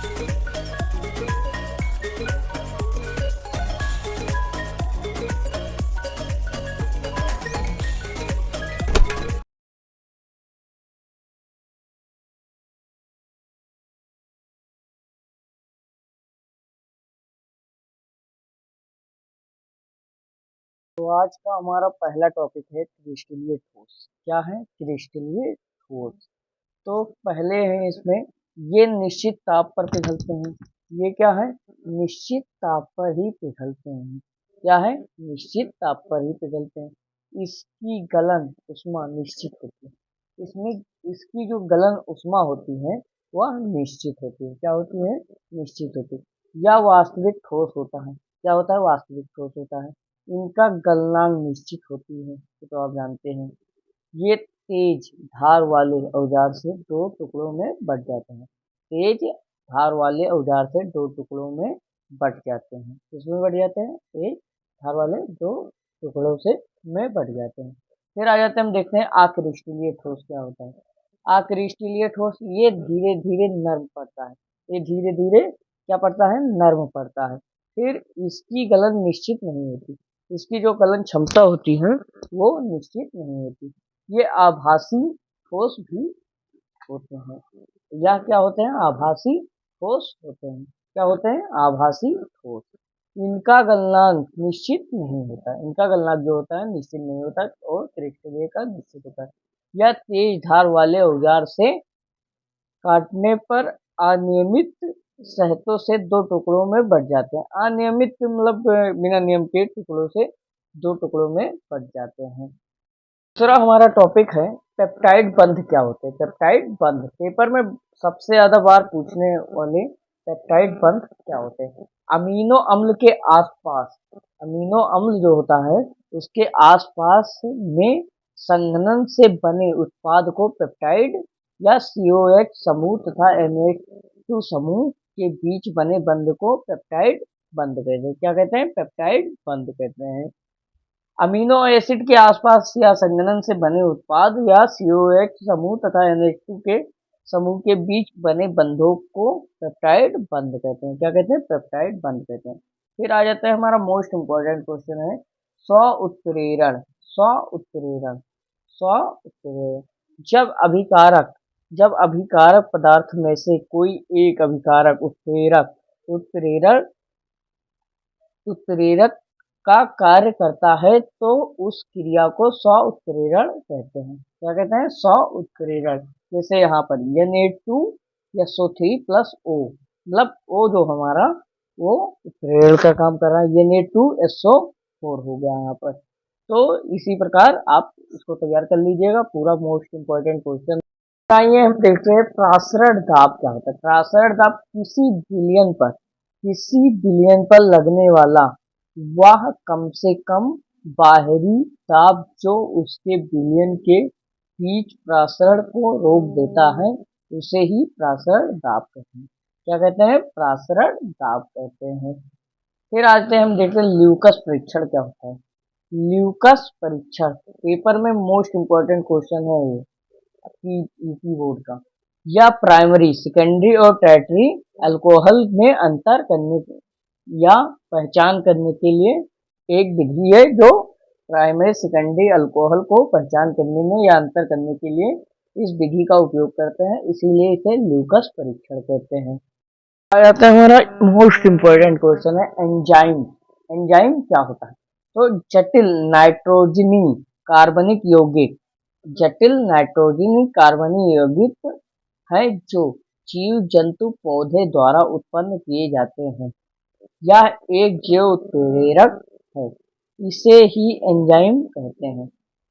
तो आज का हमारा पहला टॉपिक है क्रिस्टलीय ठोस। क्या है क्रिस्टलीय ठोस? तो पहले है इसमें, ये निश्चित ताप पर पिघलते हैं। ये क्या है? निश्चित ताप पर ही पिघलते हैं। क्या है? निश्चित ताप पर ही पिघलते हैं। इसकी गलन उष्मा निश्चित होती है। इसमें इसकी जो गलन उष्मा होती है वह निश्चित होती है। क्या होती है? निश्चित होती है। यह वास्तविक ठोस होता है। क्या होता है? वास्तविक ठोस होता है। इनका गलनांक निश्चित होती है, ये तो आप जानते हैं। ये तेज धार वाले औजार से दो टुकड़ों में बट जाते हैं। तेज धार वाले औजार से दो टुकड़ों में बट जाते हैं। किसमें बट जाते हैं? तेज धार वाले दो टुकड़ों से में बट जाते हैं। फिर आ जाते हैं, हम देखते हैं अक्रिस्टलीय ठोस क्या होता है। अक्रिस्टलीय ठोस ये धीरे धीरे नर्म पड़ता है। ये धीरे धीरे क्या पड़ता है? नर्म पड़ता है। फिर इसकी गलन निश्चित नहीं होती। इसकी जो गलन क्षमता होती है वो निश्चित नहीं होती। ये आभासी ठोस भी होते हैं। यह क्या होते हैं? आभासी ठोस होते हैं। क्या होते हैं? आभासी ठोस। इनका गलनांक निश्चित नहीं होता। इनका गलनांक जो होता है निश्चित नहीं होता और क्रिस्टलीय का निश्चित होता है। यह तेज धार वाले औजार से काटने पर अनियमित सतहों से दो टुकड़ों में बट जाते हैं। अनियमित मतलब बिना नियम के टुकड़ों से दो टुकड़ों में बट जाते हैं। दूसरा हमारा टॉपिक है पेप्टाइड बंध क्या होते हैं। पेप्टाइड बंध पेपर में सबसे ज्यादा बार पूछने वाले पेप्टाइड बंध क्या होते हैं। अमीनो अम्ल के आसपास, अमीनो अम्ल जो होता है उसके आसपास में संघनन से बने उत्पाद को पेप्टाइड या COH समूह तथा NH2 समूह के बीच बने बंध को पेप्टाइड बंध कहते हैं। क्या कहते हैं? पेप्टाइड बंध कहते हैं। अमीनो एसिड के आसपास या संघनन से बने उत्पाद या COH समूह तथा NH2 के समूह के बीच बने बंधों को पेप्टाइड बंध कहते हैं। क्या कहते हैं? पेप्टाइड बंध कहते हैं। फिर आ जाता है हमारा मोस्ट इंपॉर्टेंट क्वेश्चन है स्व उत्प्रेरण। स्व उत्प्रेरण, स्व उत्प्रेरण। जब अभिकारक जब अभिकारक पदार्थ में से कोई एक अभिकारक उत्प्रेरक उत्प्रेरक उत्प्रेरक का कार्य करता है तो उस क्रिया को स्व उत्प्रेरण कहते हैं। क्या कहते हैं? स्व उत्प्रेरण। जैसे यहाँ पर Na2 SO3 प्लस O, मतलब O जो हमारा वो उत्प्रेरण का काम कर रहा है। Na2SO4 हो गया यहाँ पर। तो इसी प्रकार आप इसको तैयार कर लीजिएगा, पूरा मोस्ट इंपॉर्टेंट क्वेश्चन। आइए हम देखते हैं प्रासरण दाब क्या होता है। प्रासरण दाब किसी बिलियन पर लगने वाला वह कम से कम बाहरी दाब जो उसके बिलियन के बीच प्रासरण को रोक देता है उसे ही प्रासरण दाब कहते हैं। क्या कहते हैं? प्रासरण दाब कहते हैं। फिर आते हैं, हम देखते हैं ल्यूकस परीक्षण क्या होता है। ल्यूकस परीक्षण पेपर में मोस्ट इंपॉर्टेंट क्वेश्चन है ये यूपी बोर्ड का। या प्राइमरी, सेकेंडरी और टर्टियरी अल्कोहल में अंतर करने या पहचान करने के लिए एक विधि है जो प्राइमरी सेकेंडरी अल्कोहल को पहचान करने में या अंतर करने के लिए इस विधि का उपयोग करते हैं, इसीलिए इसे ल्यूकस परीक्षण कहते हैं। आ जाता है हमारा मोस्ट इंपॉर्टेंट क्वेश्चन है एंजाइम। एंजाइम क्या होता है? तो जटिल नाइट्रोजनी कार्बनिक यौगिक, जटिल नाइट्रोजनी कार्बनिक यौगिक है जो जीव जंतु पौधे द्वारा उत्पन्न किए जाते हैं। यह एक जैव उत्प्रेरक है, इसे ही एंजाइम कहते हैं।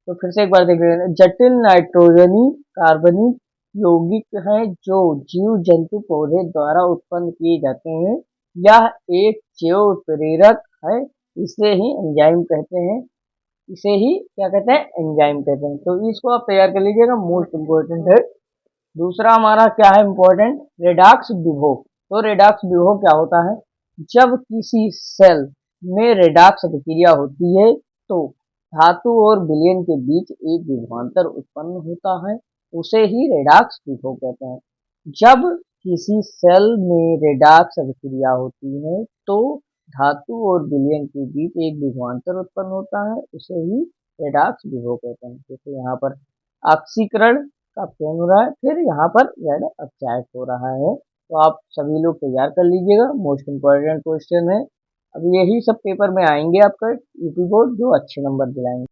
तो फिर से एक बार देख लेते हैं, जटिल नाइट्रोजनी कार्बनिक यौगिक हैं जो जीव जंतु पौधे द्वारा उत्पन्न किए जाते हैं। यह एक जैव उत्प्रेरक है, इसे ही एंजाइम कहते हैं। इसे ही क्या कहते हैं? एंजाइम कहते हैं। तो इसको आप तैयार कर लीजिएगा, मोस्ट इम्पोर्टेंट है। दूसरा हमारा क्या है इम्पोर्टेंट? रेडॉक्स विभोग। तो रेडॉक्स विभोग क्या होता है? जब किसी सेल में रेडॉक्स अभिक्रिया होती है तो धातु और विलयन के बीच एक विभवांतर उत्पन्न होता है, उसे ही रेडॉक्स विभोग कहते हैं। जब किसी सेल में रेडॉक्स अभिक्रिया होती है तो धातु और विलयन के बीच एक विभवांतर उत्पन्न होता है, उसे ही रेडॉक्स विभव कहते हैं। जैसे यहाँ पर ऑक्सीकरण का चयन हो रहा है, फिर यहाँ पर रेड अपचायक हो रहा है। तो आप सभी लोग तैयार कर लीजिएगा, मोस्ट इम्पोर्टेंट क्वेश्चन है। अब यही सब पेपर में आएंगे आपका यूपी बोर्ड, जो अच्छे नंबर दिलाएंगे।